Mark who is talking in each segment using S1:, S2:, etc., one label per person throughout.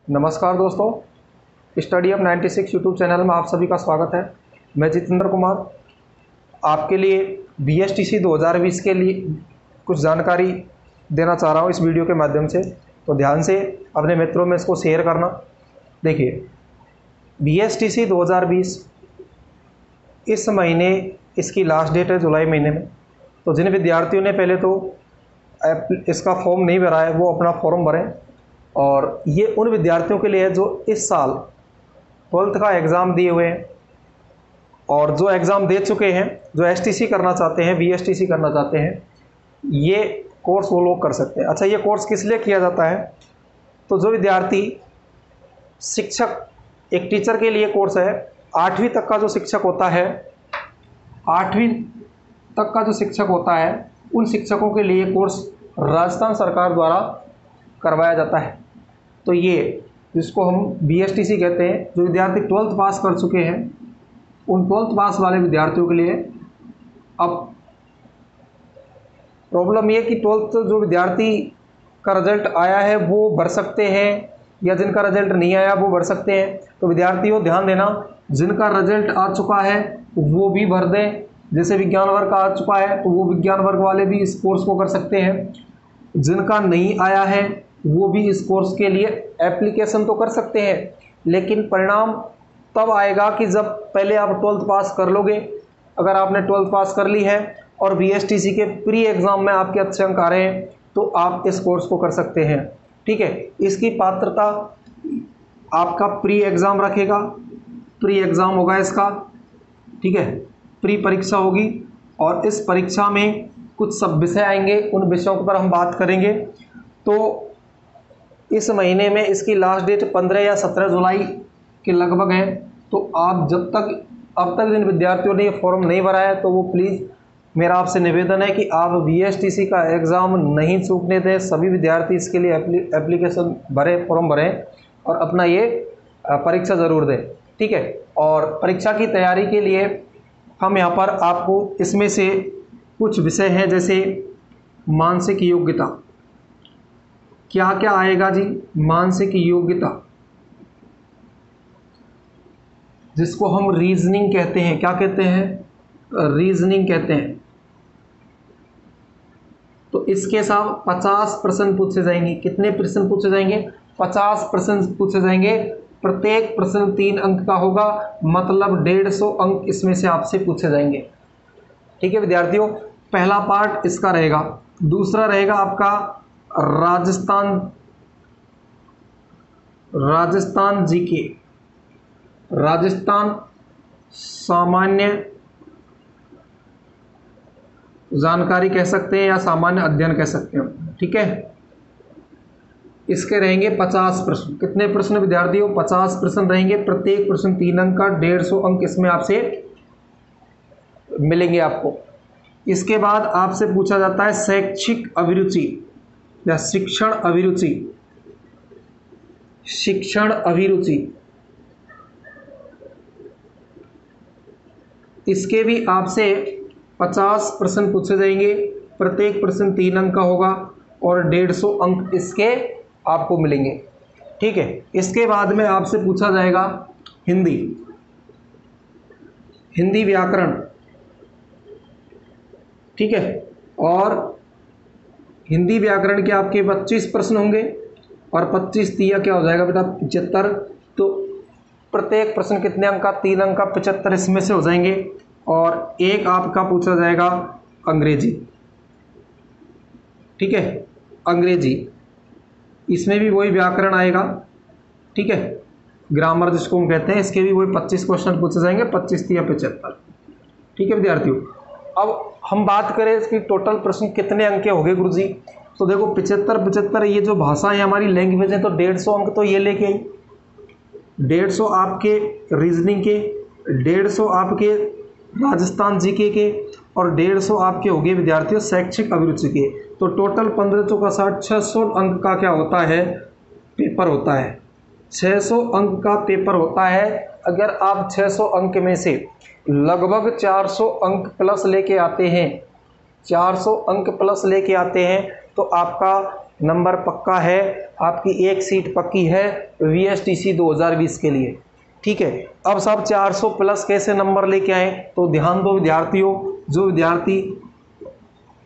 S1: नमस्कार दोस्तों, study up 96 YouTube channel में आप सभी का स्वागत है। मैं जितेंद्र कुमार आपके लिए BSTC 2020 के लिए कुछ जानकारी देना चाह रहा हूँ इस वीडियो के माध्यम से। तो ध्यान से अपने मित्रों में इसको शेयर करना। देखिए, BSTC 2020 इस महीने इसकी लास्ट डेट है, जुलाई महीने में। तो जिन विद्यार्थियों ने पहले तो इसका फॉर्म नहीं भरा है वो अपना फॉर्म भरें। और ये उन विद्यार्थियों के लिए है जो इस साल 12th का एग्ज़ाम दिए हुए हैं और जो एग्ज़ाम दे चुके हैं, जो STC करना चाहते हैं, BSTC करना चाहते हैं, ये कोर्स वो लोग कर सकते हैं। अच्छा, ये कोर्स किस लिए किया जाता है? तो जो विद्यार्थी शिक्षक, एक टीचर के लिए कोर्स है। 8वीं तक का जो शिक्षक होता है, 8वीं तक का जो शिक्षक होता है, उन शिक्षकों के लिए कोर्स राजस्थान सरकार द्वारा करवाया जाता है। तो ये जिसको हम BSTC कहते हैं, जो विद्यार्थी 12th पास कर चुके हैं, उन 12th पास वाले विद्यार्थियों के लिए। अब प्रॉब्लम ये कि 12th जो विद्यार्थी का रिजल्ट आया है वो भर सकते हैं, या जिनका रिजल्ट नहीं आया वो भर सकते हैं। तो विद्यार्थियों ध्यान देना, जिनका रिजल्ट आ चुका है वो भी भर दें। जैसे विज्ञान वर्ग का आ चुका है तो वो विज्ञान वर्ग वाले भी इस कोर्स को कर सकते हैं। जिनका नहीं आया है वो भी इस कोर्स के लिए एप्लीकेशन तो कर सकते हैं, लेकिन परिणाम तब आएगा कि जब पहले आप 12th पास कर लोगे। अगर आपने 12th पास कर ली है और BSTC के प्री एग्ज़ाम में आपके अच्छे अंक आ रहे हैं तो आप इस कोर्स को कर सकते हैं। ठीक है, इसकी पात्रता आपका प्री एग्ज़ाम रखेगा, प्री एग्ज़ाम होगा इसका। ठीक है, प्री परीक्षा होगी और इस परीक्षा में कुछ सब विषय आएंगे, उन विषयों पर हम बात करेंगे। तो इस महीने में इसकी लास्ट डेट 15 या 17 जुलाई के लगभग है। तो आप अब तक जिन विद्यार्थियों ने ये फॉर्म नहीं भरा है तो वो प्लीज़, मेरा आपसे निवेदन है कि आप BSTC का एग्ज़ाम नहीं चूकने दें। सभी विद्यार्थी इसके लिए एप्लीकेशन भरें, फॉर्म भरें और अपना ये परीक्षा ज़रूर दें। ठीक है, और परीक्षा की तैयारी के लिए हम यहाँ पर आपको इसमें से कुछ विषय हैं, जैसे मानसिक योग्यता। क्या क्या आएगा जी? मानसिक योग्यता, जिसको हम रीजनिंग कहते हैं। क्या कहते हैं? रीजनिंग कहते हैं। तो इसके साथ 50 प्रश्न पूछे जाएंगे। कितने प्रश्न पूछे जाएंगे? 50 प्रश्न पूछे जाएंगे। प्रत्येक प्रश्न 3 अंक का होगा, मतलब 150 अंक इसमें से आपसे पूछे जाएंगे। ठीक है विद्यार्थियों, पहला पार्ट इसका रहेगा। दूसरा रहेगा आपका राजस्थान जीके, राजस्थान सामान्य जानकारी कह सकते हैं या सामान्य अध्ययन कह सकते हैं। ठीक है, इसके रहेंगे 50 प्रश्न। कितने प्रश्न विद्यार्थियों? 50 प्रश्न रहेंगे। प्रत्येक प्रश्न 3 अंक का, 150 अंक इसमें आपसे मिलेंगे आपको। इसके बाद आपसे पूछा जाता है शैक्षिक अभिरुचि या शिक्षण अभिरुचि। शिक्षण अभिरुचि, इसके भी आपसे 50 प्रश्न पूछे जाएंगे। प्रत्येक प्रश्न 3 अंक का होगा और 150 अंक इसके आपको मिलेंगे। ठीक है, इसके बाद में आपसे पूछा जाएगा हिंदी, हिंदी व्याकरण। ठीक है, और हिंदी व्याकरण के आपके 25 प्रश्न होंगे और 25 तिया क्या हो जाएगा बेटा? 75। तो प्रत्येक प्रश्न कितने अंक का? 3 अंक का, 75 इसमें से हो जाएंगे। और एक आपका पूछा जाएगा अंग्रेजी। ठीक है, अंग्रेजी, इसमें भी वही व्याकरण आएगा। ठीक है, ग्रामर जिसको हम कहते हैं, इसके भी वही 25 क्वेश्चन पूछे जाएंगे। 25 तिया 75। ठीक है विद्यार्थियों, अब हम बात करें इसकी टोटल प्रश्न कितने अंक के हो गए गुरुजी? तो देखो 75 ये जो भाषा है हमारी, लैंग्वेज है, तो 150 अंक तो ये लेके आई। 150 आपके रीजनिंग के, 150 आपके राजस्थान जीके के और 150 आपके हो गए विद्यार्थियों शैक्षिक अभिरुचि के। तो टोटल 15 चौका 60, 600 अंक का क्या होता है? पेपर होता है। 600 अंक का पेपर होता है। अगर आप 600 अंक में से लगभग 400 अंक प्लस लेके आते हैं, 400 अंक प्लस लेके आते हैं, तो आपका नंबर पक्का है, आपकी एक सीट पक्की है VSTC 2020 के लिए। ठीक है, अब सब 400 प्लस कैसे नंबर लेके आए, तो ध्यान दो विद्यार्थियों, जो विद्यार्थी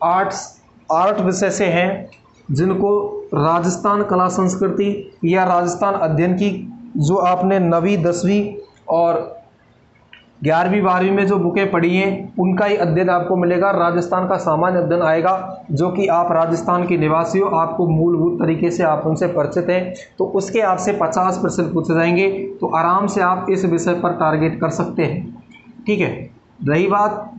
S1: आर्ट विषय से हैं, जिनको राजस्थान कला संस्कृति या राजस्थान अध्ययन की जो आपने 9वीं 10वीं और 11वीं 12वीं में जो बुकें पढ़ी हैं उनका ही अध्ययन आपको मिलेगा। राजस्थान का सामान्य अध्ययन आएगा, जो कि आप राजस्थान के निवासी हो, आपको मूलभूत तरीके से आप उनसे परिचित हैं, तो उसके आपसे 50% पूछे जाएंगे, तो आराम से आप इस विषय पर टारगेट कर सकते हैं। ठीक है, रही बात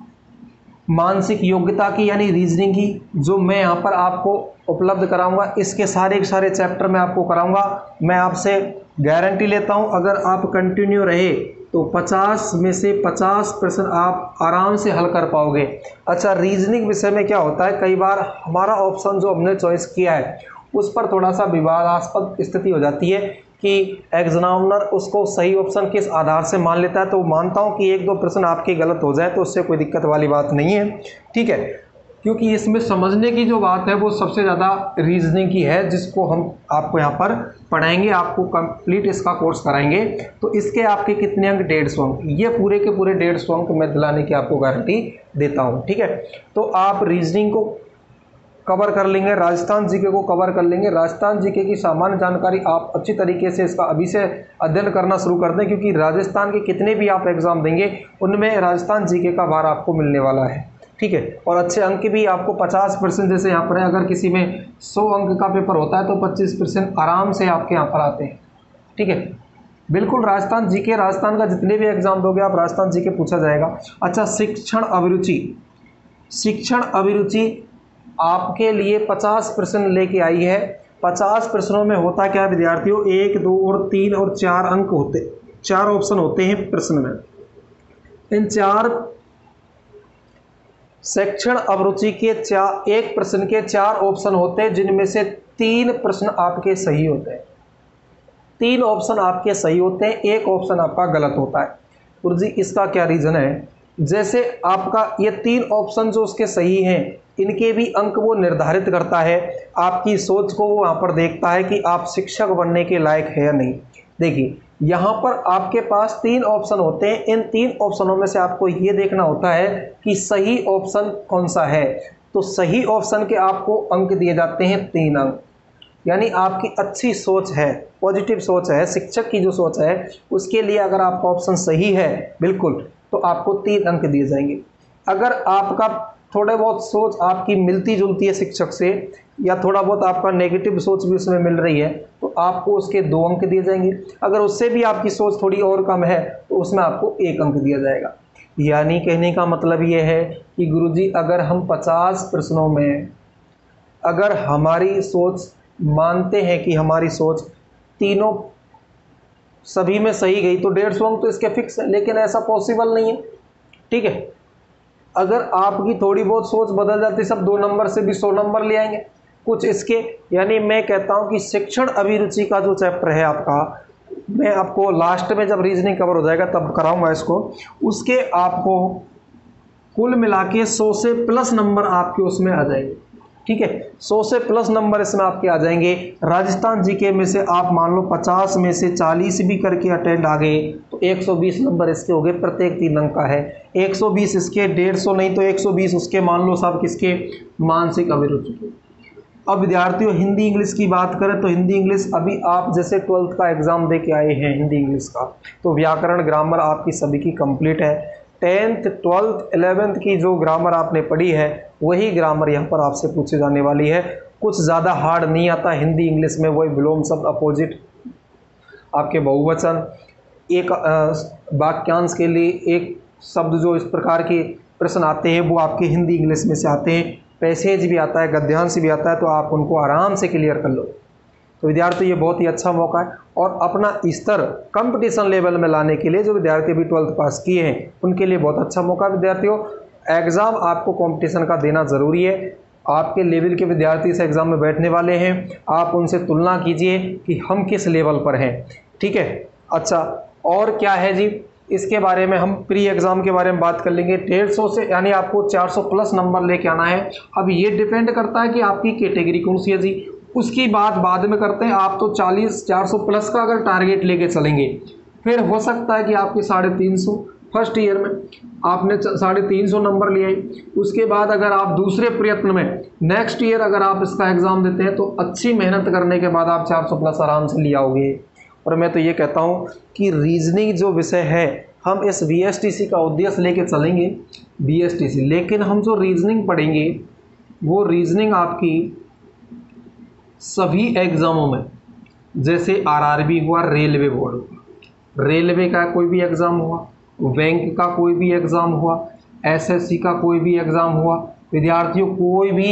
S1: मानसिक योग्यता की यानी रीजनिंग की, जो मैं यहाँ पर आपको उपलब्ध कराऊंगा, इसके सारे के सारे चैप्टर मैं आपको कराऊंगा। मैं आपसे गारंटी लेता हूँ, अगर आप कंटिन्यू रहे तो 50 में से 50% आप आराम से हल कर पाओगे। अच्छा, रीजनिंग विषय में क्या होता है, कई बार हमारा ऑप्शन जो हमने चॉइस किया है उस पर थोड़ा सा विवादास्पद स्थिति हो जाती है कि एग्जामिनर उसको सही ऑप्शन किस आधार से मान लेता है। तो मानता हूं कि 1-2 प्रश्न आपके गलत हो जाए तो उससे कोई दिक्कत वाली बात नहीं है। ठीक है, क्योंकि इसमें समझने की जो बात है वो सबसे ज़्यादा रीजनिंग की है, जिसको हम आपको यहाँ पर पढ़ाएंगे, आपको कंप्लीट इसका कोर्स कराएंगे। तो इसके आपके कितने अंक, 150 अंक, ये पूरे के पूरे 150 अंक मैं दिलाने की आपको गारंटी देता हूँ। ठीक है, तो आप रीजनिंग को कवर कर लेंगे, राजस्थान जीके को कवर कर लेंगे। राजस्थान जीके की सामान्य जानकारी आप अच्छी तरीके से इसका अभी से अध्ययन करना शुरू कर दें, क्योंकि राजस्थान के कितने भी आप एग्जाम देंगे उनमें राजस्थान जीके का भार आपको मिलने वाला है। ठीक है, और अच्छे अंक भी आपको 50% जैसे यहाँ पर है, अगर किसी में 100 अंक का पेपर होता है तो 25% आराम से आपके यहाँ पर आते हैं। ठीक है, बिल्कुल राजस्थान जीके, राजस्थान का जितने भी एग्जाम दोगे आप राजस्थान जीके पूछा जाएगा। अच्छा, शिक्षण अभिरुचि, शिक्षण अभिरुचि आपके लिए 50% लेके आई है। 50 प्रश्नों में होता क्या है विद्यार्थियों, 1, 2 और 3 और 4 अंक होते, 4 ऑप्शन होते हैं प्रश्न में। इन 4 शिक्षण अभिरुचि के एक प्रश्न के 4 ऑप्शन होते हैं, जिनमें से 3 प्रश्न आपके सही होते हैं। 3 ऑप्शन आपके सही होते हैं, 1 ऑप्शन आपका गलत होता है। गुरुजी इसका क्या रीज़न है, जैसे आपका ये 3 ऑप्शन जो उसके सही हैं, इनके भी अंक वो निर्धारित करता है, आपकी सोच को वो वहाँ पर देखता है कि आप शिक्षक बनने के लायक है या नहीं। देखिए यहाँ पर आपके पास 3 ऑप्शन होते हैं, इन 3 ऑप्शनों में से आपको ये देखना होता है कि सही ऑप्शन कौन सा है। तो सही ऑप्शन के आपको अंक दिए जाते हैं 3 अंक, यानी आपकी अच्छी सोच है, पॉजिटिव सोच है, शिक्षक की जो सोच है उसके लिए अगर आपका ऑप्शन सही है बिल्कुल, तो आपको 3 अंक दिए जाएंगे। अगर आपका थोड़े बहुत सोच आपकी मिलती जुलती है शिक्षक से, या थोड़ा बहुत आपका नेगेटिव सोच भी उसमें मिल रही है, तो आपको उसके 2 अंक दिए जाएंगे। अगर उससे भी आपकी सोच थोड़ी और कम है तो उसमें आपको 1 अंक दिया जाएगा। यानी कहने का मतलब ये है कि गुरुजी अगर हम 50 प्रश्नों में अगर हमारी सोच मानते हैं कि हमारी सोच तीनों सभी में सही गई तो 150 अंक तो इसके फिक्स है, लेकिन ऐसा पॉसिबल नहीं है। ठीक है, अगर आपकी थोड़ी बहुत सोच बदल जाती, सब 2 नंबर से भी 100 नंबर ले आएंगे कुछ इसके। यानी मैं कहता हूं कि शिक्षण अभिरुचि का जो चैप्टर है आपका, मैं आपको लास्ट में जब रीजनिंग कवर हो जाएगा तब कराऊंगा इसको, उसके आपको कुल मिला के 100 से प्लस नंबर आपके उसमें आ जाएंगे। ठीक है, 100 से प्लस नंबर इसमें आपके आ जाएंगे। राजस्थान जीके में से आप मान लो 50 में से 40 भी करके अटेंड आ गए तो 120 नंबर इसके हो गए, प्रत्येक 3 अंक का है। 120 इसके, 150 नहीं तो 120 उसके, मान लो साहब किसके, मानसिक अभिरुचि के। अब विद्यार्थियों हिंदी इंग्लिश की बात करें तो हिंदी इंग्लिश अभी आप जैसे 12th का एग्जाम दे के आए हैं हिंदी इंग्लिश का, तो व्याकरण ग्रामर आपकी सभी की कंप्लीट है। 10th 12th 11th की जो ग्रामर आपने पढ़ी है वही ग्रामर यहाँ पर आपसे पूछी जाने वाली है। कुछ ज़्यादा हार्ड नहीं आता हिंदी इंग्लिश में, वही विलोम शब्द, अपोजिट, आपके बहुवचन, एक वाक्यांश के लिए एक शब्द, जो इस प्रकार के प्रश्न आते हैं वो आपके हिंदी इंग्लिश में से आते हैं। पैसेज भी आता है, गद्यांश भी आता है, तो आप उनको आराम से क्लियर कर लो। तो विद्यार्थी ये बहुत ही अच्छा मौका है, और अपना स्तर कंपटीशन लेवल में लाने के लिए जो विद्यार्थी अभी 12th पास किए हैं उनके लिए बहुत अच्छा मौका। विद्यार्थियों एग्ज़ाम आपको कंपटीशन का देना ज़रूरी है। आपके लेवल के विद्यार्थी इस एग्ज़ाम में बैठने वाले हैं, आप उनसे तुलना कीजिए कि हम किस लेवल पर हैं। ठीक है, अच्छा और क्या है जी, इसके बारे में हम प्री एग्ज़ाम के बारे में बात कर लेंगे। 150 से यानी आपको 400 प्लस नंबर लेके आना है। अब ये डिपेंड करता है कि आपकी कैटेगरी कौन सी है जी। उसकी बात बाद में करते हैं। आप तो 400 प्लस का अगर टारगेट लेके चलेंगे, फिर हो सकता है कि आपके 350 फर्स्ट ईयर में आपने 350 नंबर लिए, उसके बाद अगर आप दूसरे प्रयत्न में नेक्स्ट ईयर अगर आप इसका एग्ज़ाम देते हैं तो अच्छी मेहनत करने के बाद आप 400 प्लस आराम से ले आओगे। और मैं तो ये कहता हूँ कि रीजनिंग जो विषय है, हम इस VSTC का उद्देश्य लेके चलेंगे VSTC, लेकिन हम जो रीजनिंग पढ़ेंगे वो रीजनिंग आपकी सभी एग्ज़ामों में, जैसे RRB हुआ, रेलवे बोर्ड हुआ, रेलवे का कोई भी एग्ज़ाम हुआ, बैंक का कोई भी एग्ज़ाम हुआ, SSC का कोई भी एग्ज़ाम हुआ, विद्यार्थियों कोई भी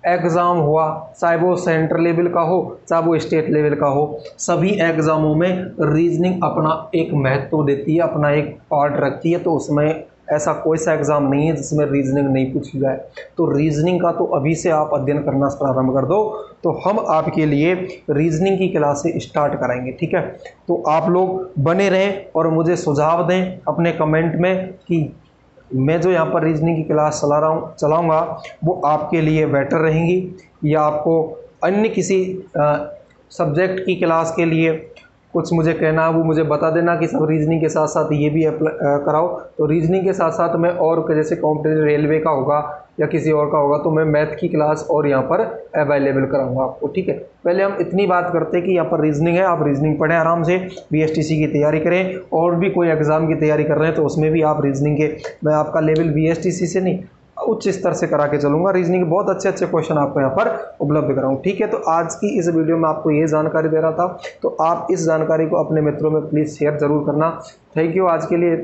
S1: एग्ज़ाम हुआ, चाहे वो सेंट्रल लेवल का हो चाहे वो स्टेट लेवल का हो, सभी एग्ज़ामों में रीजनिंग अपना एक महत्व देती है, अपना एक पार्ट रखती है। तो उसमें ऐसा कोई सा एग्ज़ाम नहीं है जिसमें रीजनिंग नहीं पूछी जाए। तो रीजनिंग का तो अभी से आप अध्ययन करना प्रारंभ कर दो, तो हम आपके लिए रीजनिंग की क्लासें स्टार्ट कराएंगे, ठीक है। तो आप लोग बने रहें और मुझे सुझाव दें अपने कमेंट में कि मैं जो यहाँ पर रीजनिंग की क्लास चलाऊँगा वो आपके लिए बेटर रहेंगी, या आपको अन्य किसी सब्जेक्ट की क्लास के लिए कुछ मुझे कहना है वो मुझे बता देना कि सब रीजनिंग के साथ साथ ये भी कराओ। तो रीजनिंग के साथ साथ मैं और जैसे कॉम्पिटिटिव रेलवे का होगा या किसी और का होगा तो मैं मैथ की क्लास और यहाँ पर अवेलेबल कराऊंगा आपको, ठीक है। पहले हम इतनी बात करते हैं कि यहाँ पर रीजनिंग है, आप रीजनिंग पढ़ें आराम से, VSTC की तैयारी करें, और भी कोई एग्ज़ाम की तैयारी कर रहे हैं तो उसमें भी आप रीजनिंग के, मैं आपका लेवल VSTC से नहीं उच्च स्तर से करा के चलूँगा, रीजनिंग के बहुत अच्छे अच्छे क्वेश्चन आपको यहाँ पर उपलब्ध कराऊँ, ठीक है। तो आज की इस वीडियो में आपको ये जानकारी दे रहा था, तो आप इस जानकारी को अपने मित्रों में प्लीज़ शेयर ज़रूर करना। थैंक यू आज के लिए।